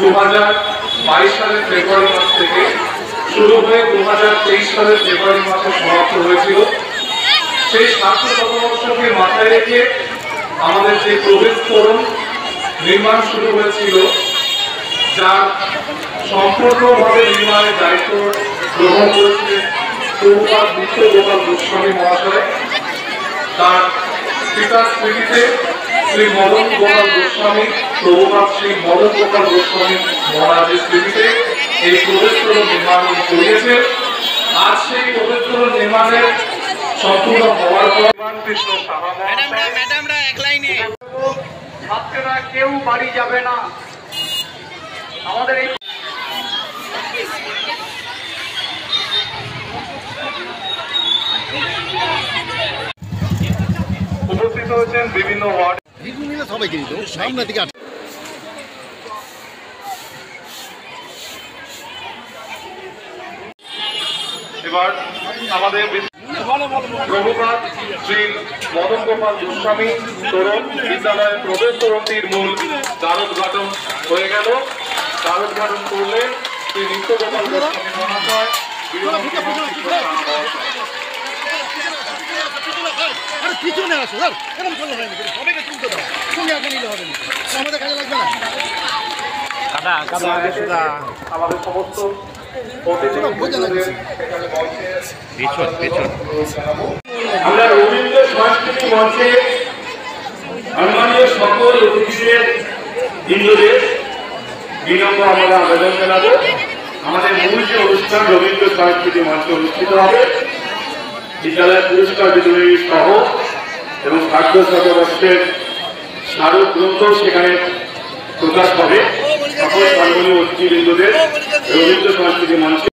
2022 সালের ফেব্রুয়ারি মাস থেকে শুরু হয়ে 2023 সালের ফেব্রুয়ারি মাসে সমাপ্ত হয়েছিল। সেই সার্থক শতবর্ষকে মাথায় রেখে আমাদের যে প্রবেশ তোরণ নির্মাণ শুরু হয়েছিল, যার সম্পূর্ণভাবে নির্মাণের দায়িত্ব গ্রহণ করেছিলেন প্রভুপাদ নিত্য গোপাল গোস্বামী মহাশয়। তার পিতার স্মৃতিতে শ্রী মদন গোপাল গোস্বামী, প্রভুপাদ শ্রী মদন গোপাল গোস্বামী মহারাজের স্মৃতিতে এই প্রবেশ তোরণ নির্মাণ করিয়েছে। আজ সেই প্রবেশ তোরণ নির্মাণের সম্পূর্ণ হওয়ার পর কৃষ্ণ সাহা ছাত্ররা কেউ বাড়ি যাবে না। আমাদের এই উপস্থিত হয়েছেন বিভিন্ন ওয়ার্ড সবাইকে সামনের দিকে। এবার আমাদের প্রভুপাদ শ্রী মদন গোপাল গোস্বামী তোরণ বিদ্যালয়ের প্রবেশ তোরণটির মূল দ্বারোদ্ঘাটন হয়ে গেল। দ্বারোদ্ঘাটন করলেন শ্রী নিত্য গোপাল গোস্বামী মহাশয়। পিছনে আসো স্যার, এরকম করলে হয়নি, সবাইকে তুলতে দাও, তুমি আগে নিলে হবে না, আমাদের কাজে লাগবে না। আমাদের সমস্ত আমরা রবীন্দ্র সংস্কৃতি মঞ্চে সম্মানীয় সকল অতিথিদের হিন্দুদের বিনম্র আমরা আবেদন জানাবো। আমাদের মূল যে অনুষ্ঠান রবীন্দ্র সংস্কৃতি মঞ্চে অনুষ্ঠিত হবে, বিদ্যালয়ের পুরস্কার বিতরণী সহ এবং সার্ধ শতবর্ষের স্মারক গ্রন্থ সেখানে প্রকাশ হবে। সকল সম্মানীয় অতিথিবৃন্দদের রবীন্দ্র সংস্কৃতি মঞ্চে